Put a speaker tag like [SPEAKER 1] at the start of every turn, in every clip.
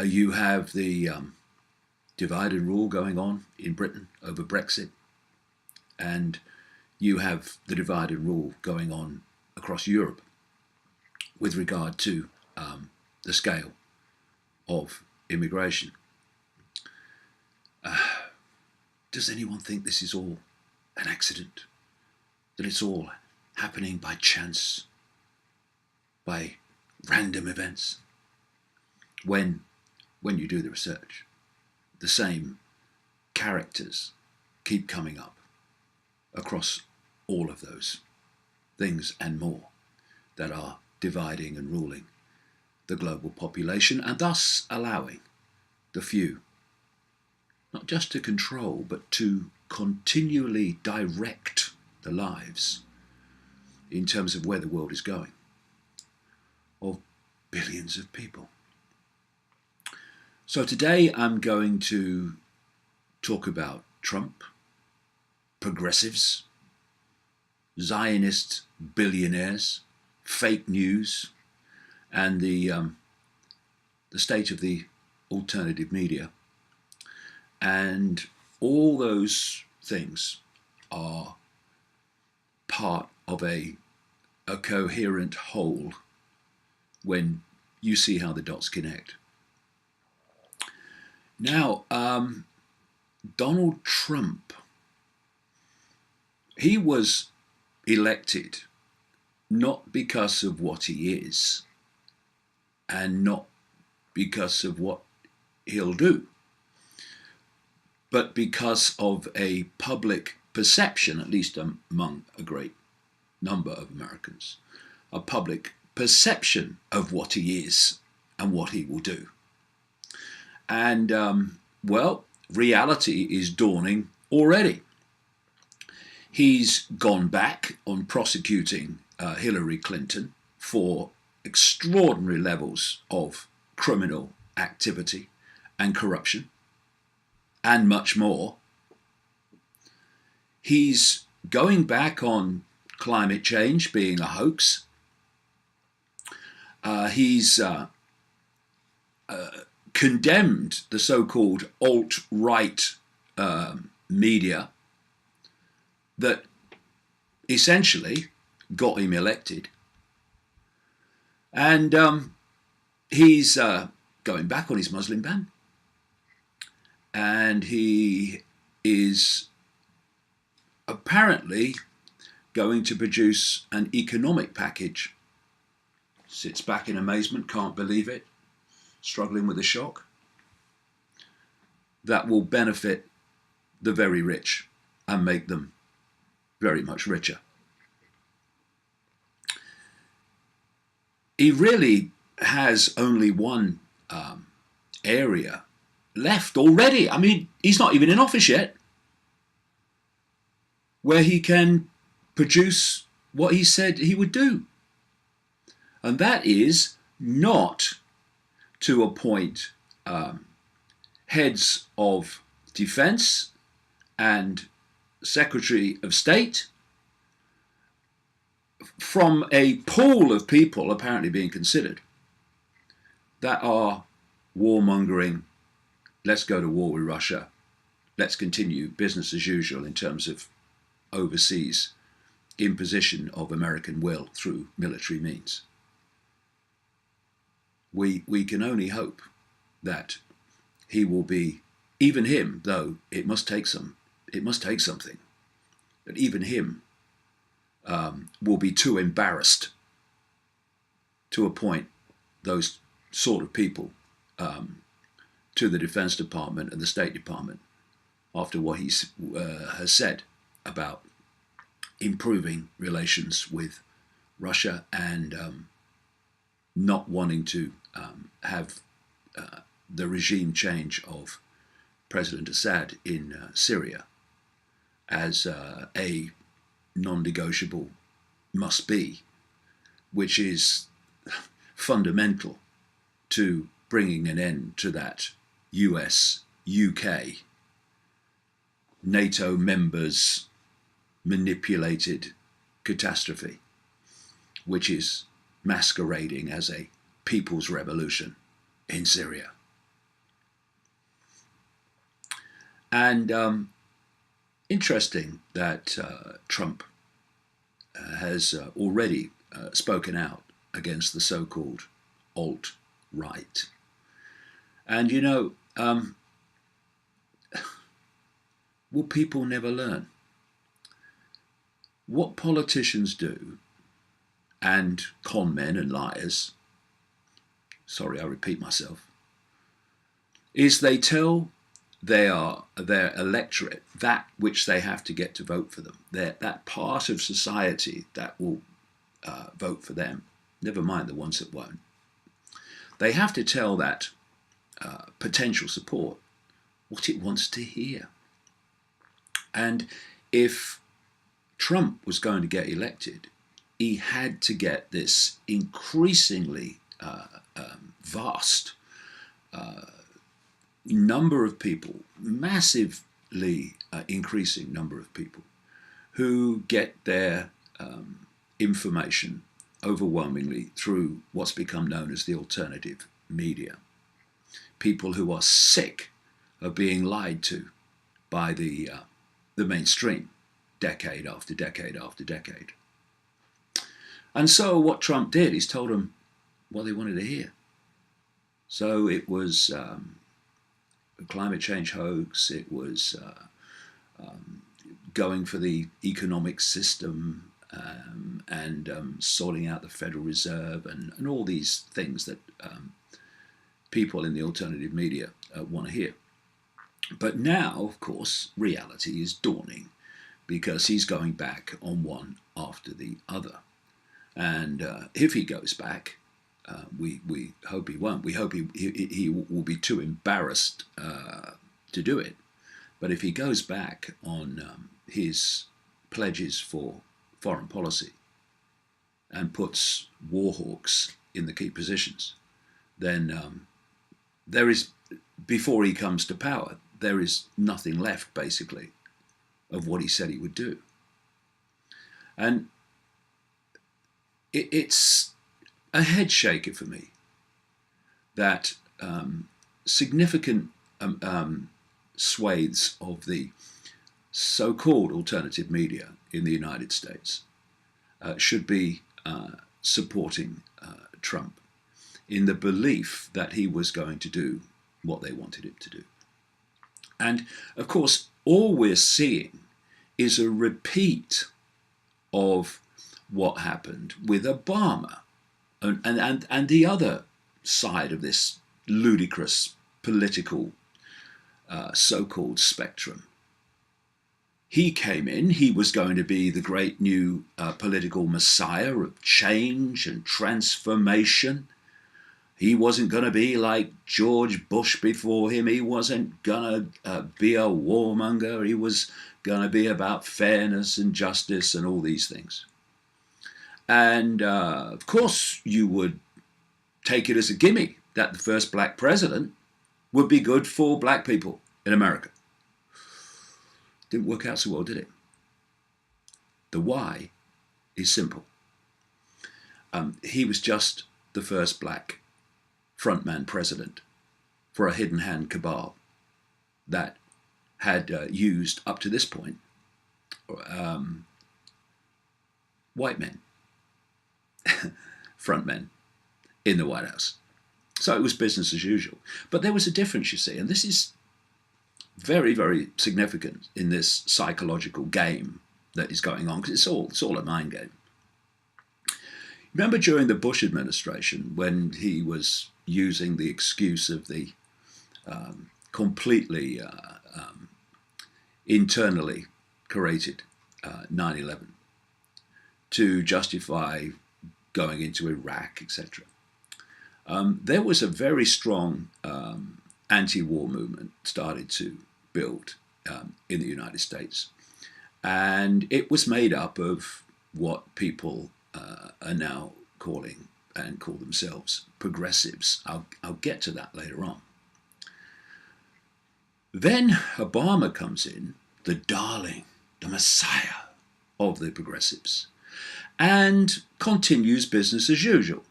[SPEAKER 1] You have the divide and rule going on in Britain over Brexit, and you have the divide and rule going on across Europe with regard to the scale of immigration. Does anyone think this is all an accident? That it's all happening by chance, by random events? When you do the research, the same characters keep coming up across all of those things and more that are dividing and ruling the global population, and thus allowing the few not just to control but to continually direct the lives in terms of where the world is going of billions of people. So today I'm going to talk about Trump, progressives, Zionist billionaires, fake news, and the state of the alternative media. And all those things are part of a coherent whole when you see how the dots connect. Now, Donald Trump, he was elected not because of what he is and not because of what he'll do, but because of a public perception, at least among a great number of Americans, a public perception of what he is and what he will do. And, reality is dawning already. He's gone back on prosecuting Hillary Clinton for extraordinary levels of criminal activity and corruption, and much more. He's going back on climate change being a hoax. He's condemned the so-called alt-right media that essentially got him elected. And he's going back on his Muslim ban. And he is apparently going to produce an economic package. Sits back in amazement, can't believe it, struggling with the shock, that will benefit the very rich and make them very much richer. He really has only one area left already. I mean, he's not even in office yet, where he can produce what he said he would do. And that is not to appoint heads of defense and Secretary of State from a pool of people apparently being considered that are warmongering, let's go to war with Russia, let's continue business as usual in terms of overseas imposition of American will through military means. We can only hope that he will be, even him, though it must take something, that even him will be too embarrassed to appoint those sort of people to the Defense Department and the State Department after what he has said about improving relations with Russia and not wanting to have the regime change of President Assad in Syria as a non-negotiable must be, which is fundamental to bringing an end to that US-UK NATO members manipulated catastrophe, which is masquerading as a people's revolution in Syria. And interesting that Trump has already spoken out against the so-called alt-right. And you know, will people never learn? What politicians do, and con men and liars, sorry, I repeat myself, is they tell their electorate that which they have to get to vote for them. That part of society that will vote for them, never mind the ones that won't. They have to tell that potential support what it wants to hear. And if Trump was going to get elected, he had to get this increasingly vast number of people, massively increasing number of people, who get their information overwhelmingly through what's become known as the alternative media. People who are sick of being lied to by the mainstream, decade after decade after decade. And so what Trump did is told them what they wanted to hear. So it was a climate change hoax, it was going for the economic system, and sorting out the Federal Reserve, and all these things that people in the alternative media want to hear. But now, of course, reality is dawning, because he's going back on one after the other. And if he goes back, we hope he won't. We hope he will be too embarrassed to do it. But if he goes back on his pledges for foreign policy and puts war hawks in the key positions, then there is, before he comes to power, there is nothing left, basically, of what he said he would do. And it's a head shaker for me that significant swathes of the so-called alternative media in the United States should be supporting Trump in the belief that he was going to do what they wanted him to do. And of course, all we're seeing is a repeat of what happened with Obama and the other side of this ludicrous political so-called spectrum. He came in, he was going to be the great new political messiah of change and transformation. He wasn't going to be like George Bush before him. He wasn't going to be a warmonger. He was going to be about fairness and justice and all these things. And of course, you would take it as a gimme that the first black president would be good for black people in America. Didn't work out so well, did it? The why is simple. He was just the first black frontman president for a hidden hand cabal that had used, up to this point, white men, frontmen in the White House. So it was business as usual. But there was a difference, you see, and this is very, very significant in this psychological game that is going on, because it's all a mind game. Remember during the Bush administration, when he was using the excuse of the completely internally created 9/11 to justify going into Iraq, etc. There was a very strong anti-war movement started to build in the United States. And it was made up of what people are now calling and call themselves progressives. I'll get to that later on. Then Obama comes in, the darling, the messiah of the progressives, and continues business as usual.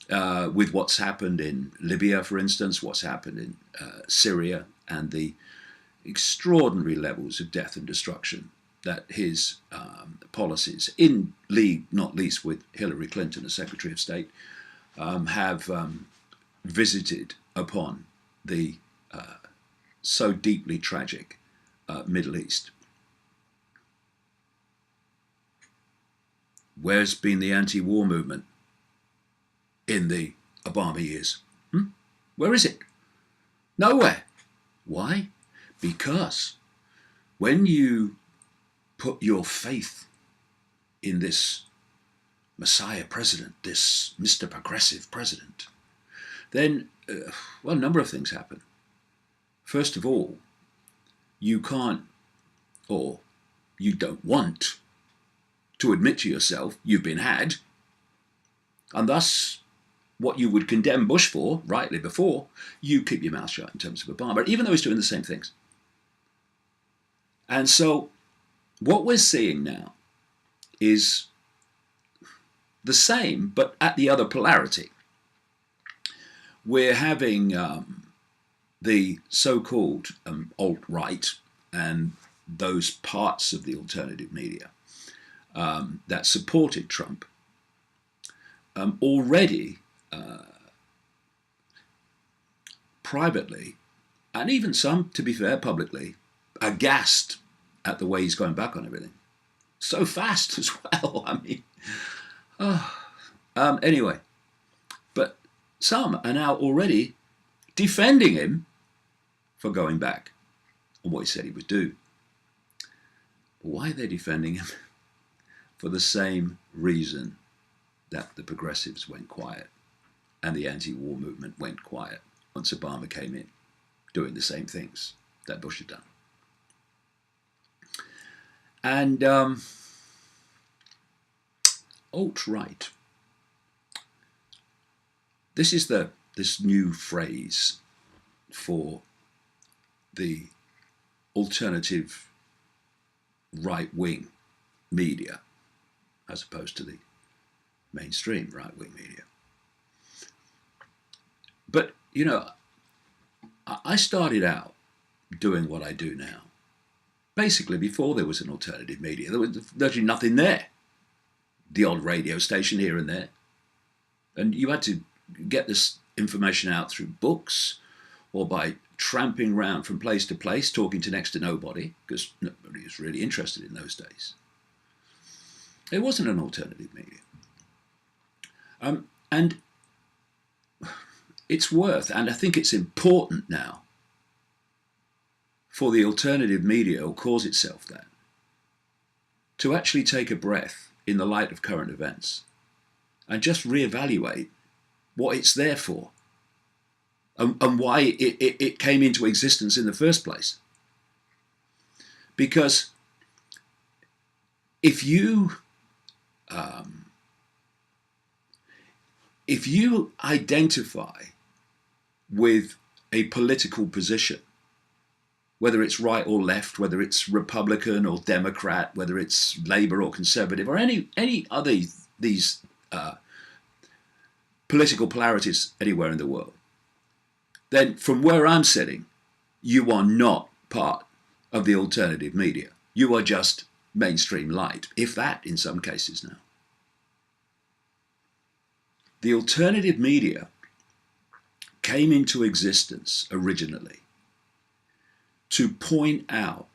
[SPEAKER 1] with what's happened in Libya, for instance, what's happened in Syria, and the extraordinary levels of death and destruction that his policies, in league not least with Hillary Clinton as Secretary of State, have visited upon the so deeply tragic Middle East. Where's been the anti-war movement in the Obama years? Where is it? Nowhere. Why? Because when you put your faith in this Messiah president, this Mr. Progressive president, then, well, a number of things happen. First of all, you can't, or you don't want to admit to yourself you've been had, and thus what you would condemn Bush for, rightly before, you keep your mouth shut in terms of Obama, even though he's doing the same things. And so what we're seeing now is the same, but at the other polarity. We're having the so-called alt-right and those parts of the alternative media that supported Trump already privately, and even some, to be fair, publicly, aghast at the way he's going back on everything. So fast as well, I mean. Anyway, but some are now already defending him for going back on what he said he would do. Why are they defending him? For the same reason that the progressives went quiet and the anti-war movement went quiet once Obama came in, doing the same things that Bush had done. And alt-right. This is this new phrase for the alternative right-wing media, as opposed to the mainstream right-wing media. But, you know, I started out doing what I do now, basically before there was an alternative media. There was virtually nothing there. The odd radio station here and there. And you had to get this information out through books or by tramping around from place to place, talking to next to nobody, because nobody was really interested in those days. It wasn't an alternative media. And it's worth, and I think it's important now, for the alternative media, or calls itself that, to actually take a breath in the light of current events and just reevaluate what it's there for and why it came into existence in the first place. Because if you identify with a political position, whether it's right or left, whether it's Republican or Democrat, whether it's Labour or Conservative, or any other these political polarities anywhere in the world, then from where I'm sitting, you are not part of the alternative media. You are just mainstream light, if that in some cases now. The alternative media came into existence originally to point out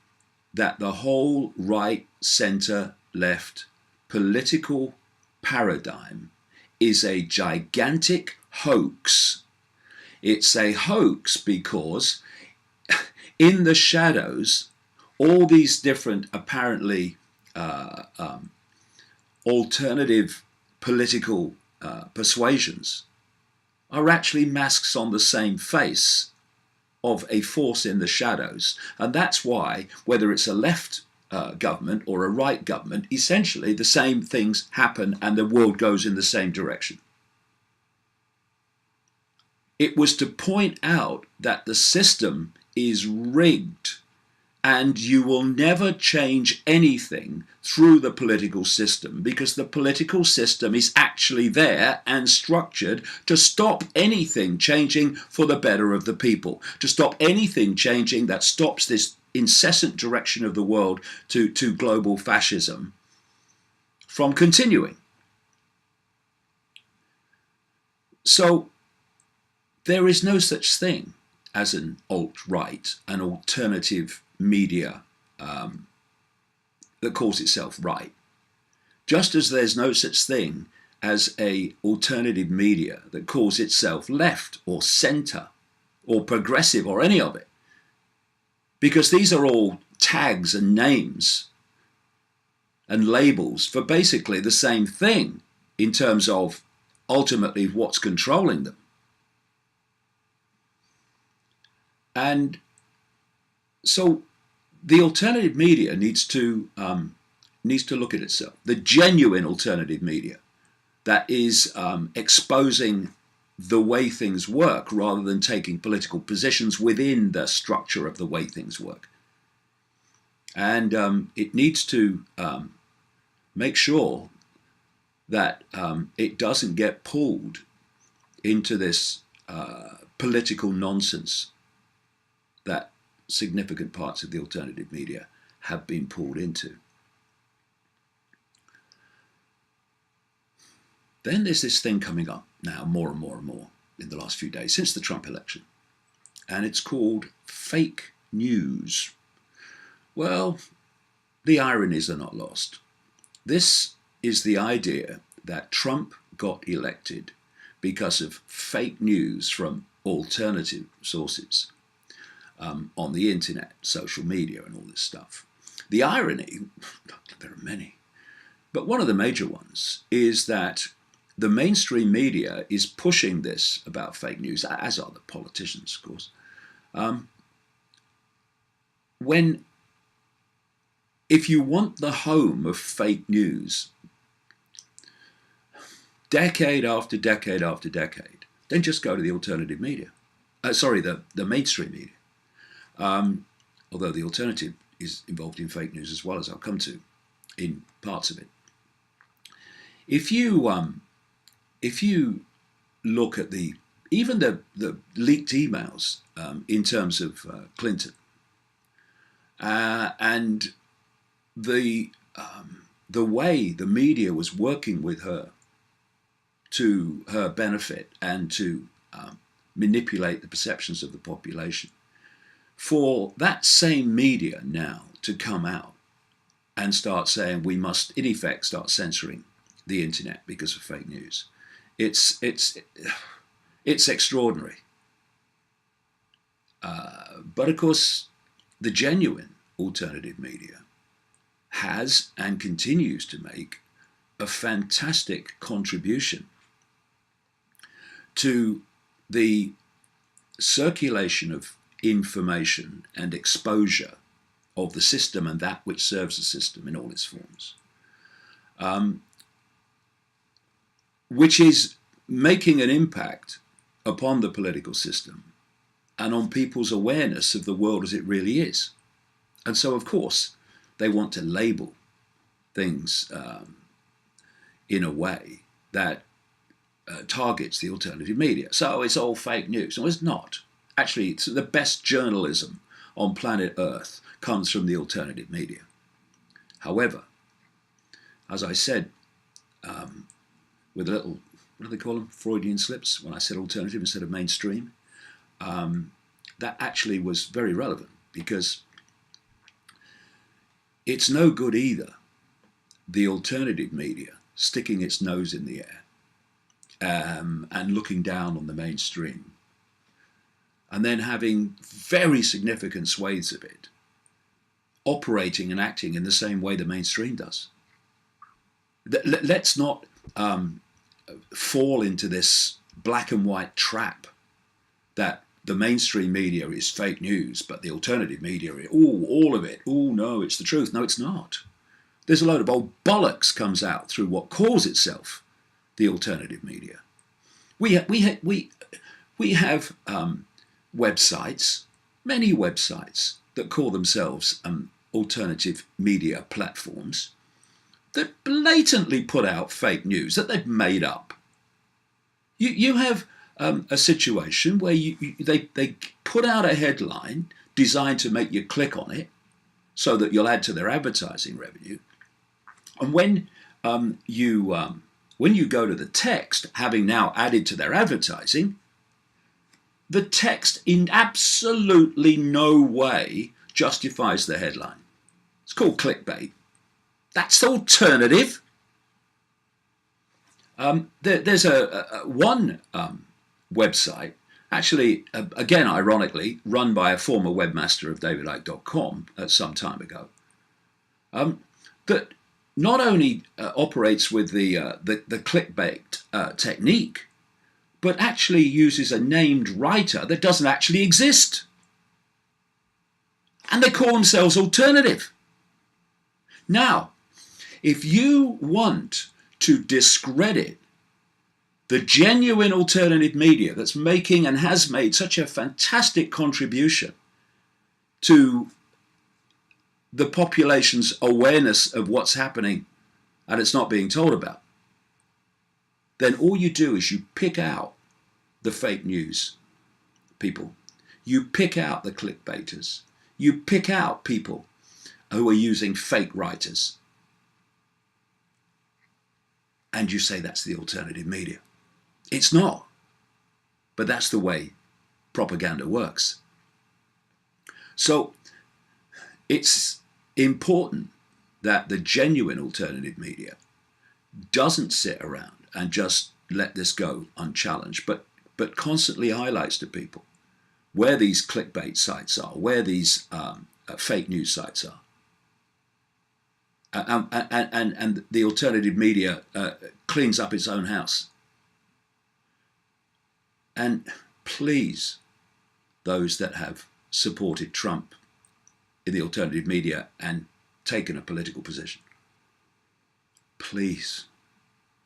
[SPEAKER 1] that the whole right, center, left political paradigm is a gigantic hoax. It's a hoax because in the shadows, all these different apparently alternative political persuasions are actually masks on the same face of a force in the shadows. And that's why, whether it's a left government or a right government, essentially the same things happen and the world goes in the same direction. It was to point out that the system is rigged And you will never change anything through the political system, because the political system is actually there and structured to stop anything changing for the better of the people, to stop anything changing that stops this incessant direction of the world to global fascism from continuing. So there is no such thing as an alt-right, an alternative media that calls itself right. Just as there's no such thing as a alternative media that calls itself left or centre or progressive or any of it. Because these are all tags and names and labels for basically the same thing in terms of ultimately what's controlling them. And so the alternative media needs to look at itself. The genuine alternative media that is exposing the way things work rather than taking political positions within the structure of the way things work. And it needs to make sure that it doesn't get pulled into this political nonsense that significant parts of the alternative media have been pulled into. Then there's this thing coming up now more and more and more in the last few days since the Trump election, and it's called fake news. Well, the ironies are not lost. This is the idea that Trump got elected because of fake news from alternative sources on the internet, social media, and all this stuff. The irony, there are many, but one of the major ones is that the mainstream media is pushing this about fake news, as are the politicians, of course, if you want the home of fake news, decade after decade after decade, then just go to the alternative media. The mainstream media. Although the alternative is involved in fake news as well, as I'll come to in parts of it. If you look at even the leaked emails in terms of Clinton and the way the media was working with her to her benefit and to manipulate the perceptions of the population, for that same media now to come out and start saying we must, in effect, start censoring the internet because of fake news, it's extraordinary. But of course, the genuine alternative media has and continues to make a fantastic contribution to the circulation of information and exposure of the system and that which serves the system in all its forms, which is making an impact upon the political system and on people's awareness of the world as it really is. And so, of course, they want to label things in a way that targets the alternative media. So it's all fake news. No, it's not. Actually, it's the best journalism on planet Earth comes from the alternative media. However, as I said, with a little, what do they call them, Freudian slips, when I said alternative instead of mainstream, that actually was very relevant, because it's no good either, the alternative media sticking its nose in the air and looking down on the mainstream, and then having very significant swathes of it operating and acting in the same way the mainstream does. Let's not fall into this black and white trap that the mainstream media is fake news, but the alternative media, all of it, no, it's the truth. No, it's not. There's a load of old bollocks comes out through what calls itself the alternative media. We have websites, many websites, that call themselves alternative media platforms that blatantly put out fake news that they've made up. You have a situation where they put out a headline designed to make you click on it so that you'll add to their advertising revenue. And when you go to the text, having now added to their advertising, the text in absolutely no way justifies the headline. It's called clickbait. That's the alternative. There's one website, actually, again, ironically, run by a former webmaster of davidicke.com some time ago, that not only operates with the clickbait technique, but actually uses a named writer that doesn't actually exist. And they call themselves alternative. Now, if you want to discredit the genuine alternative media that's making and has made such a fantastic contribution to the population's awareness of what's happening and it's not being told about, then all you do is you pick out the fake news people. You pick out the clickbaiters. You pick out people who are using fake writers. And you say that's the alternative media. It's not. But that's the way propaganda works. So it's important that the genuine alternative media doesn't sit around and just let this go unchallenged, but constantly highlights to people where these clickbait sites are, where these fake news sites are. And the alternative media cleans up its own house. And please, those that have supported Trump in the alternative media and taken a political position, please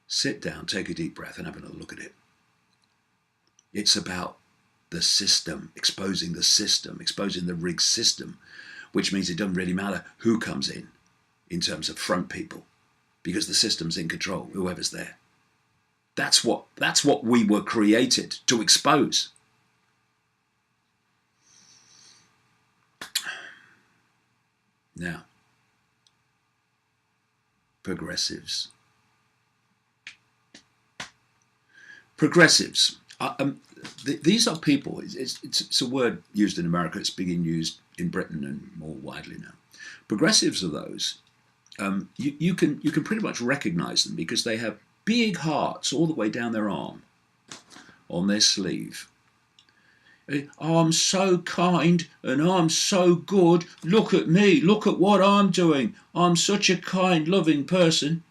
[SPEAKER 1] sit down, take a deep breath and have another look at it. It's about the system, exposing the rigged system, which means it doesn't really matter who comes in terms of front people, because the system's in control, whoever's there. That's what we were created to expose. Now, progressives. These are people, it's a word used in America, it's being used in Britain and more widely now. Progressives are those, you can pretty much recognize them because they have big hearts all the way down their arm, on their sleeve. Oh, I'm so kind and I'm so good. Look at me, look at what I'm doing. I'm such a kind, loving person.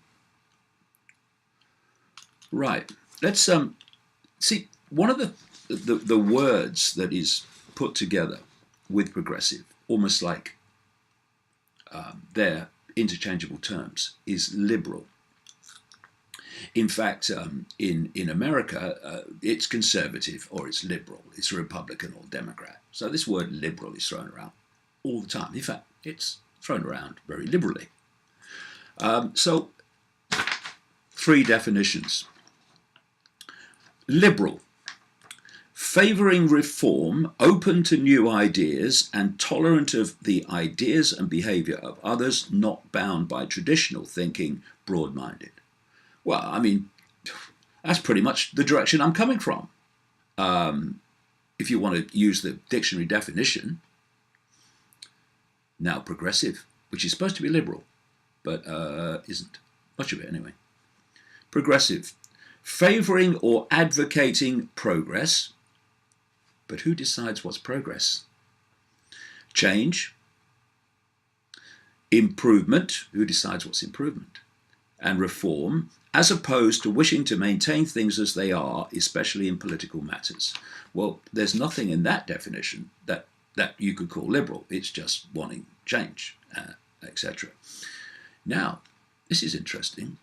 [SPEAKER 1] Right, let's see, one of the words that is put together with progressive, almost like they're interchangeable terms, is liberal. In fact, in America, it's conservative or it's liberal, it's Republican or Democrat. So this word liberal is thrown around all the time. In fact, it's thrown around very liberally. So, three definitions. Liberal, favouring reform, open to new ideas and tolerant of the ideas and behaviour of others, not bound by traditional thinking, broad-minded. Well, I mean, that's pretty much the direction I'm coming from. If you want to use the dictionary definition. Now, progressive, which is supposed to be liberal, but isn't. Much of it anyway. Progressive, favouring or advocating progress. But who decides what's progress? Change. Improvement. Who decides what's improvement? And reform, as opposed to wishing to maintain things as they are, especially in political matters. Well, there's nothing in that definition that you could call liberal. It's just wanting change, etc. Now, this is interesting.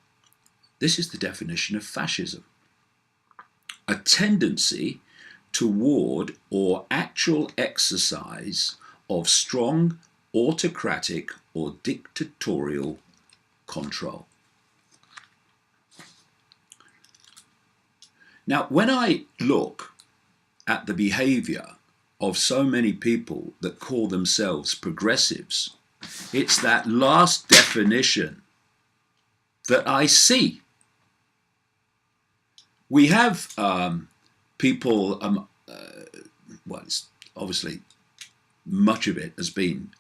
[SPEAKER 1] This is the definition of fascism. A tendency toward or actual exercise of strong autocratic or dictatorial control. Now, when I look at the behavior of so many people that call themselves progressives, it's that last definition that I see. We have people, well, it's obviously much of it has been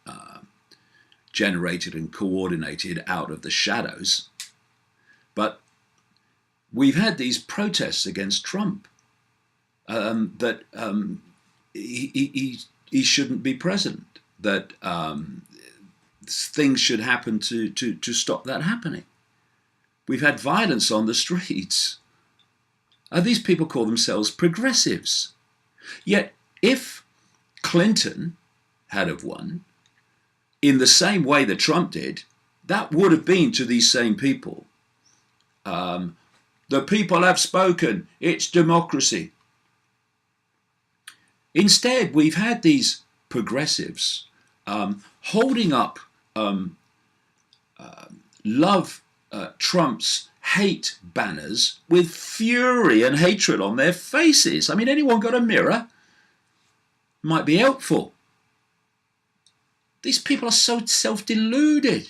[SPEAKER 1] generated and coordinated out of the shadows, but we've had these protests against Trump that he shouldn't be president, that things should happen to stop that happening. We've had violence on the streets. These people call themselves progressives. Yet if Clinton had have won in the same way that Trump did, that would have been to these same people. The people have spoken. It's democracy. Instead, we've had these progressives holding up love Trump's hate banners with fury and hatred on their faces. I mean, anyone got a mirror? Might be helpful. These people are so self-deluded.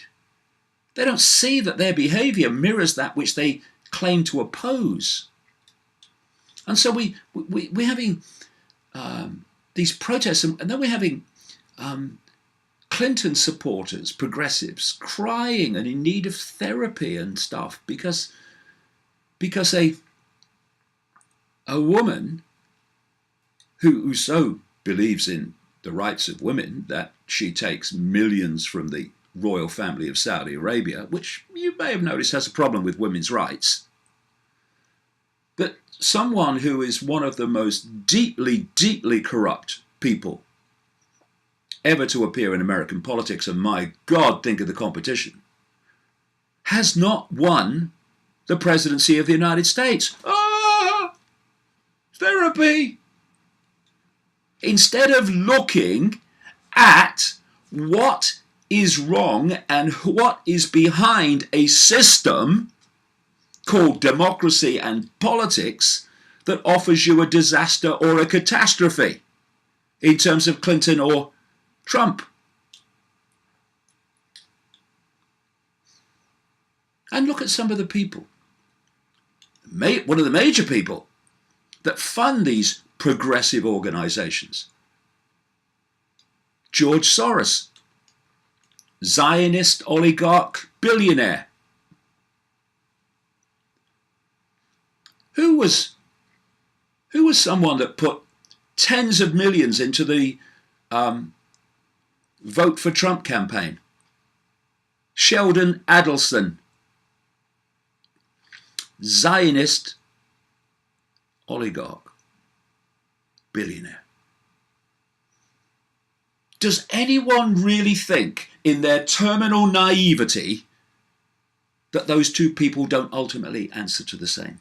[SPEAKER 1] They don't see that their behavior mirrors that which they claim to oppose. And so we're having these protests, and then we're having Clinton supporters, progressives, crying and in need of therapy and stuff because a woman who so believes in the rights of women that she takes millions from the royal family of Saudi Arabia, which you may have noticed has a problem with women's rights, but someone who is one of the most deeply, deeply corrupt people ever to appear in American politics, and my God, think of the competition, has not won the presidency of the United States. Therapy! Instead of looking at what is wrong and what is behind a system called democracy and politics that offers you a disaster or a catastrophe in terms of Clinton or Trump. And look at some of the people, one of the major people that fund these progressive organizations. George Soros, Zionist oligarch billionaire. Who was someone that put tens of millions into the Vote for Trump campaign? Sheldon Adelson, Zionist oligarch, billionaire. Does anyone really think in their terminal naivety that those two people don't ultimately answer to the same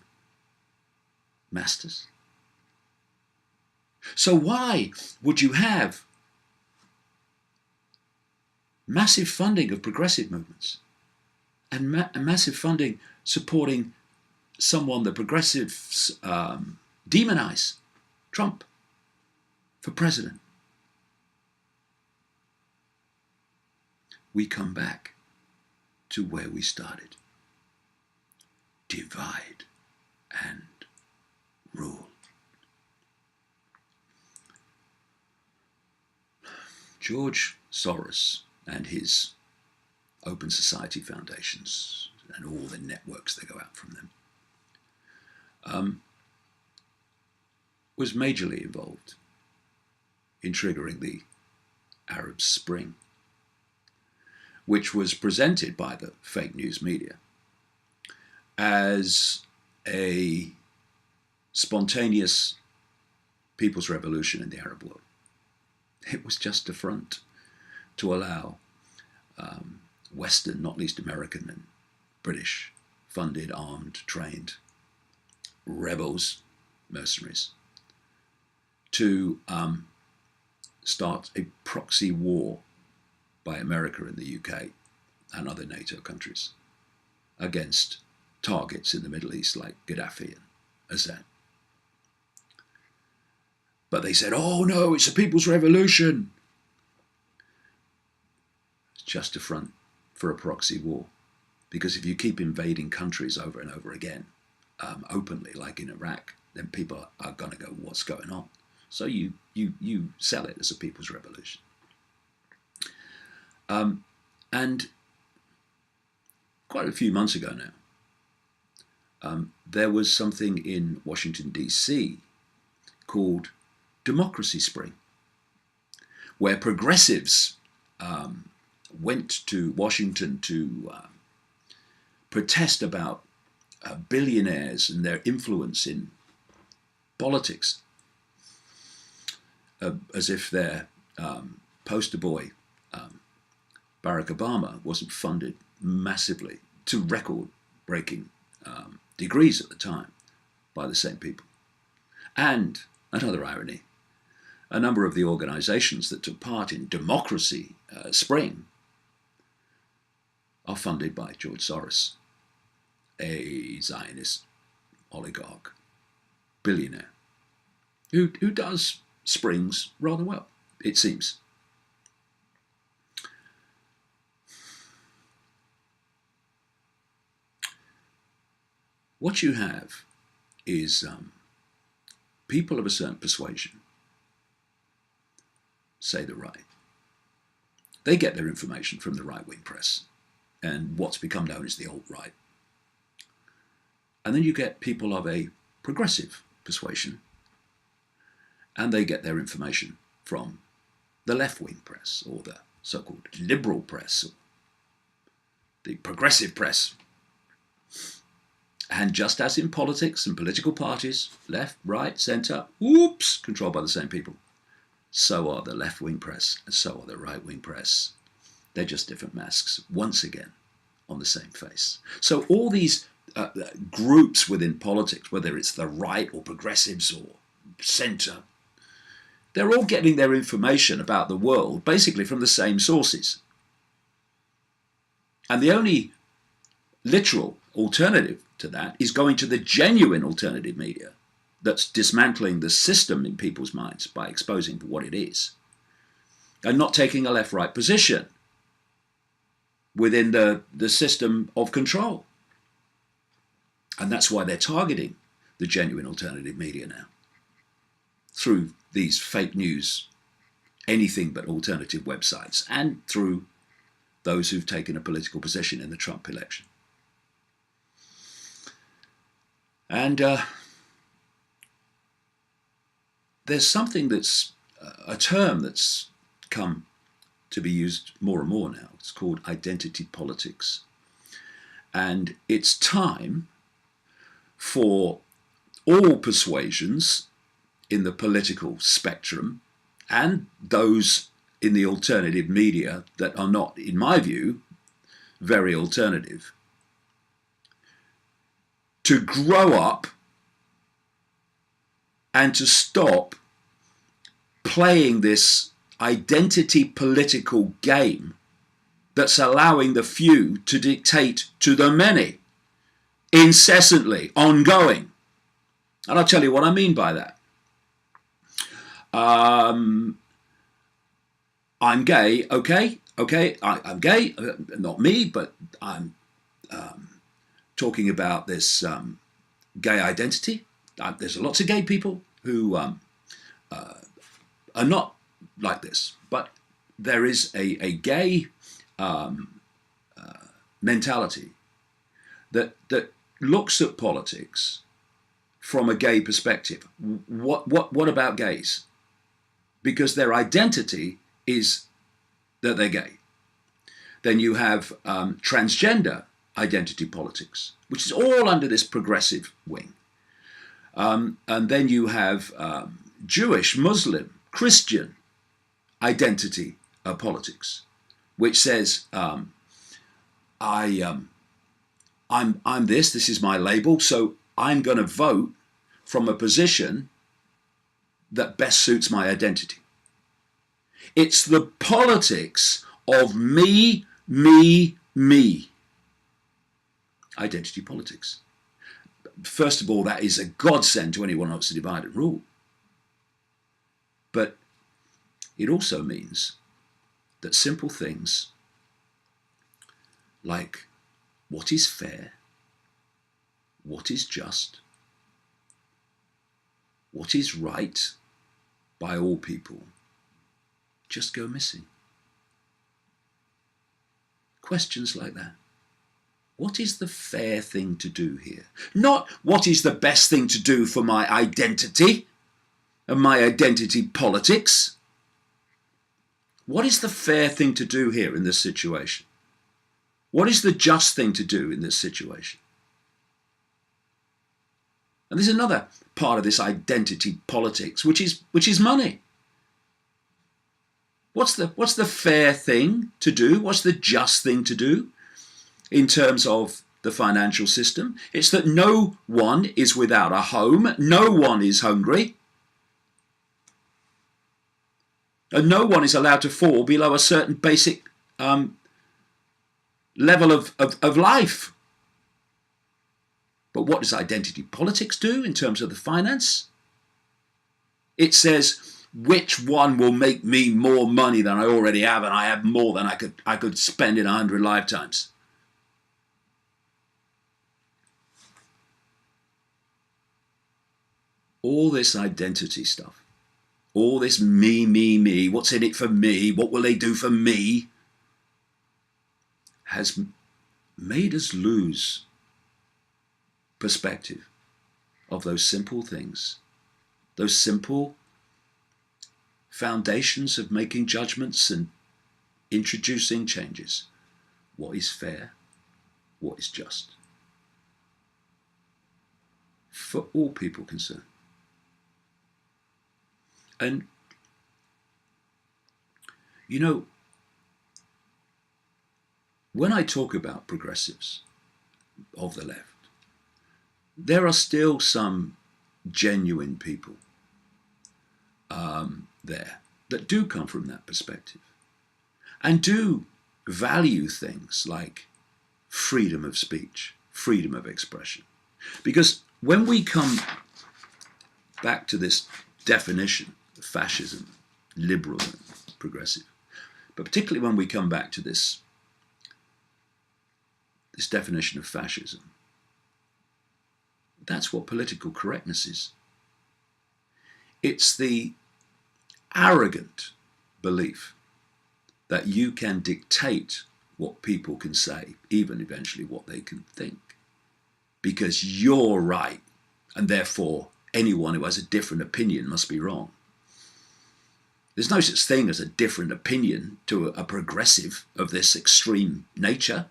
[SPEAKER 1] masters? So why would you have massive funding of progressive movements and massive funding supporting someone the progressives demonize, Trump, for president? We come back to where we started. Divide and rule. George Soros and his Open Society foundations and all the networks that go out from them was majorly involved in triggering the Arab Spring, which was presented by the fake news media as a spontaneous people's revolution in the Arab world. It was just a front to allow Western, not least American and British, funded, armed, trained rebels, mercenaries, to start a proxy war by America and the UK and other NATO countries against targets in the Middle East like Gaddafi and Assad. But they said, oh no, it's a people's revolution. It's just a front for a proxy war. Because if you keep invading countries over and over again, openly, like in Iraq, then people are going to go, what's going on? So you sell it as a people's revolution. And quite a few months ago now, there was something in Washington, D.C. called Democracy Spring, where progressives went to Washington to protest about billionaires and their influence in politics, as if their poster boy, Barack Obama, wasn't funded massively to record-breaking degrees at the time by the same people. And another irony, a number of the organizations that took part in Democracy Spring are funded by George Soros, a Zionist oligarch, billionaire, who does springs rather well, it seems. What you have is people of a certain persuasion, say the right. They get their information from the right-wing press and what's become known as the alt-right. And then you get people of a progressive persuasion, and they get their information from the left-wing press, or the so-called liberal press, or the progressive press. And just as in politics and political parties, left, right, centre, whoops, controlled by the same people, so are the left-wing press and so are the right-wing press. They're just different masks, once again, on the same face. So all these groups within politics, whether it's the right or progressives or centre, they're all getting their information about the world basically from the same sources. And the only literal alternative to that is going to the genuine alternative media that's dismantling the system in people's minds by exposing what it is and not taking a left-right position within the system of control. And that's why they're targeting the genuine alternative media now through these fake news, anything but alternative websites, and through those who've taken a political position in the Trump election. And there's something that's a term that's come to be used more and more now. It's called identity politics. And it's time for all persuasions in the political spectrum and those in the alternative media that are not, in my view, very alternative, to grow up and to stop playing this identity political game that's allowing the few to dictate to the many, incessantly, ongoing. And I'll tell you what I mean by that. I'm gay, okay, I'm gay, not me, but I'm talking about this gay identity. There's lots of gay people who are not like this, but there is a gay mentality that looks at politics from a gay perspective. What about gays? Because their identity is that they're gay. Then you have transgender identity politics, which is all under this progressive wing. And then you have Jewish, Muslim, Christian identity politics, which says, I'm this is my label, so I'm going to vote from a position that best suits my identity. It's the politics of me, me, me. Identity politics. First of all, that is a godsend to anyone who wants to divide and rule. But it also means that simple things like what is fair, what is just, what is right by all people just go missing. Questions like that. What is the fair thing to do here? Not what is the best thing to do for my identity and my identity politics. What is the fair thing to do here in this situation? What is the just thing to do in this situation? And there's another part of this identity politics, which is money. What's the fair thing to do? What's the just thing to do in terms of the financial system? It's that no one is without a home, no one is hungry, and no one is allowed to fall below a certain basic level of life. But what does identity politics do in terms of the finance? It says, which one will make me more money than I already have, and I have more than I could spend in 100 lifetimes? All this identity stuff, all this me, what's in it for me, what will they do for me, has made us lose perspective of those simple things, those simple foundations of making judgments and introducing changes. What is fair? What is just? For all people concerned. And, you know, when I talk about progressives of the left, there are still some genuine people there that do come from that perspective and do value things like freedom of speech, freedom of expression. Because when we come back to this definition of fascism, liberal and progressive, but particularly when we come back to this definition of fascism, that's what political correctness is. It's the arrogant belief that you can dictate what people can say, even eventually what they can think, because you're right, and therefore anyone who has a different opinion must be wrong. There's no such thing as a different opinion to a progressive of this extreme nature,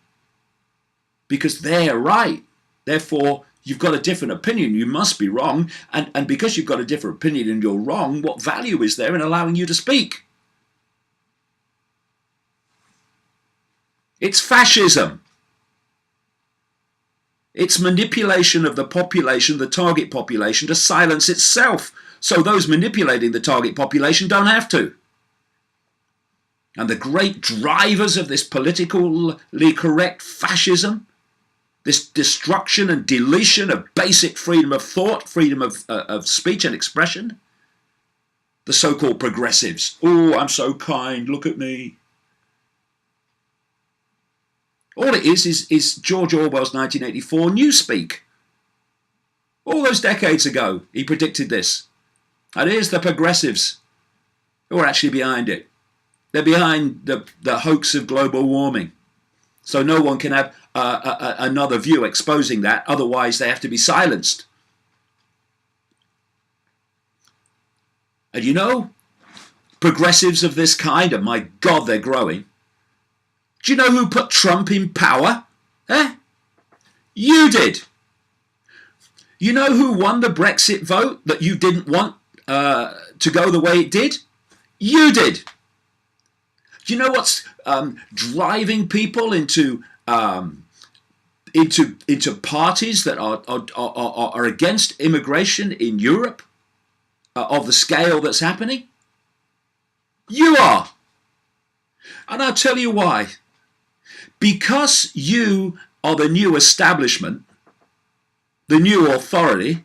[SPEAKER 1] because they're right. Therefore, you've got a different opinion, you must be wrong, and because you've got a different opinion and you're wrong, what value is there in allowing you to speak? It's fascism. It's manipulation of the population, the target population, to silence itself, so those manipulating the target population don't have to. And the great drivers of this politically correct fascism, this destruction and deletion of basic freedom of thought, freedom of speech and expression, the so-called progressives. Oh, I'm so kind, look at me. All it is George Orwell's 1984 Newspeak. All those decades ago, he predicted this. And here's the progressives who are actually behind it. They're behind the hoax of global warming. So no one can have another view exposing that, otherwise they have to be silenced. And you know, progressives of this kind, and my God, they're growing. Do you know who put Trump in power? You did. You know who won the Brexit vote that you didn't want to go the way it did? You did. Do you know what's driving people into parties that are against immigration in Europe of the scale that's happening? You are. And I'll tell you why. Because you are the new establishment, the new authority,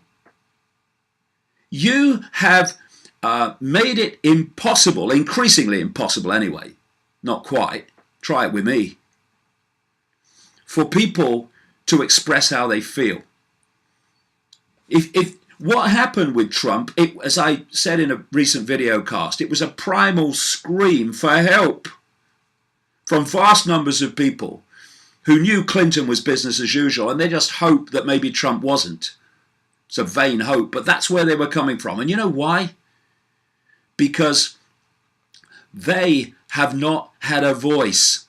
[SPEAKER 1] you have made it impossible, increasingly impossible anyway, not quite, try it with me, for people to express how they feel. If what happened with Trump, as I said in a recent video cast, it was a primal scream for help from vast numbers of people who knew Clinton was business as usual, and they just hoped that maybe Trump wasn't. It's a vain hope, but that's where they were coming from. And you know why? Because they have not had a voice.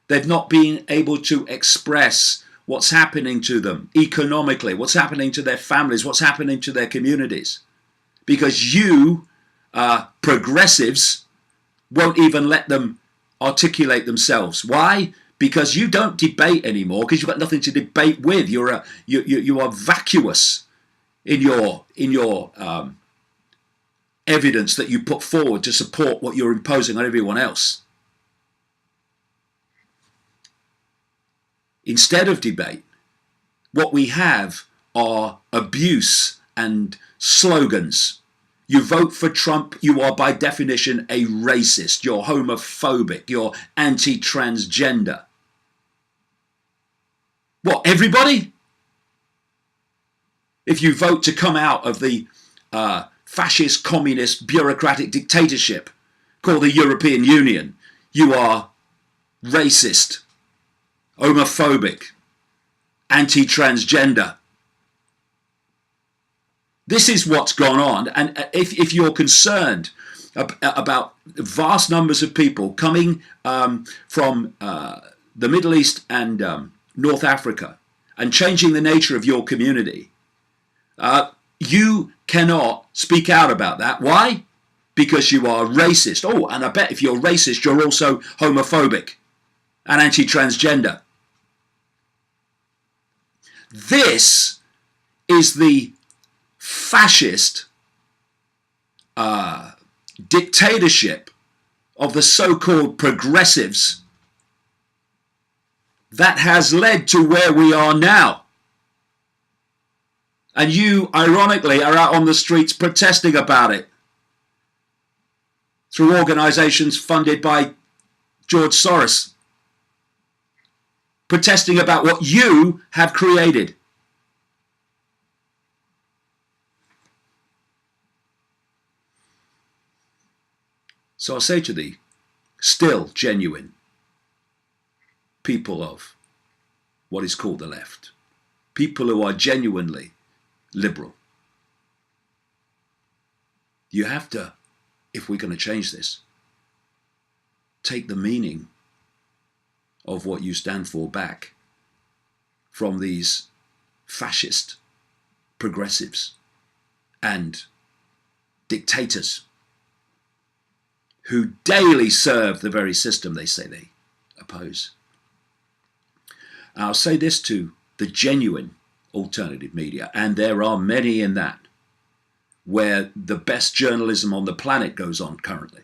[SPEAKER 1] They've not been able to express what's happening to them economically, what's happening to their families, what's happening to their communities. Because you, progressives, won't even let them articulate themselves. Why? Because you don't debate anymore, because you've got nothing to debate with. You are vacuous in your evidence that you put forward to support what you're imposing on everyone else. Instead of debate, what we have are abuse and slogans. You vote for Trump, you are by definition a racist, you're homophobic, you're anti-transgender. What, everybody? If you vote to come out of the fascist, communist, bureaucratic dictatorship called the European Union, you are racist, homophobic, anti-transgender. This is what's gone on. And if you're concerned about vast numbers of people coming from the Middle East and North Africa and changing the nature of your community, you cannot speak out about that. Why? Because you are racist. Oh, and I bet if you're racist, you're also homophobic and anti-transgender. This is the fascist dictatorship of the so-called progressives that has led to where we are now. And you, ironically, are out on the streets protesting about it through organizations funded by George Soros, protesting about what you have created. So I say to the still genuine people of what is called the left, people who are genuinely liberal, you have to, if we're going to change this, take the meaning of what you stand for back from these fascist progressives and dictators who daily serve the very system they say they oppose. I'll say this to the genuine alternative media, and there are many in that, where the best journalism on the planet goes on currently.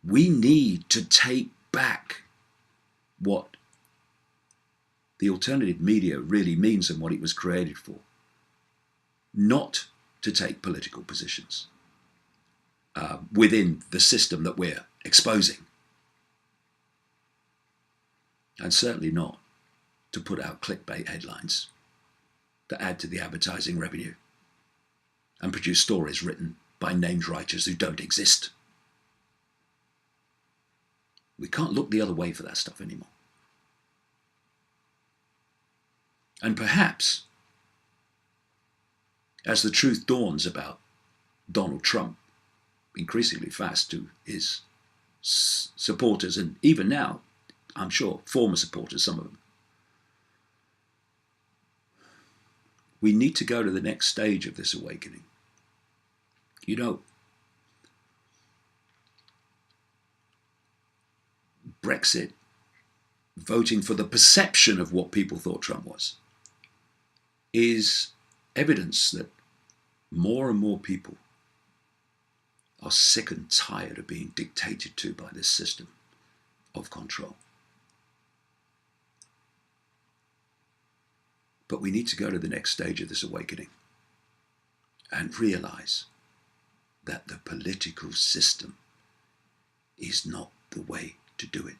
[SPEAKER 1] We need to take back what the alternative media really means and what it was created for. Not to take political positions within the system that we're exposing. And certainly not to put out clickbait headlines that add to the advertising revenue and produce stories written by named writers who don't exist. We can't look the other way for that stuff anymore. And perhaps, as the truth dawns about Donald Trump, increasingly fast to his supporters, and even now, I'm sure, former supporters, some of them, we need to go to the next stage of this awakening. You know, Brexit, voting for the perception of what people thought Trump was, is evidence that more and more people are sick and tired of being dictated to by this system of control. But we need to go to the next stage of this awakening and realize that the political system is not the way to do it.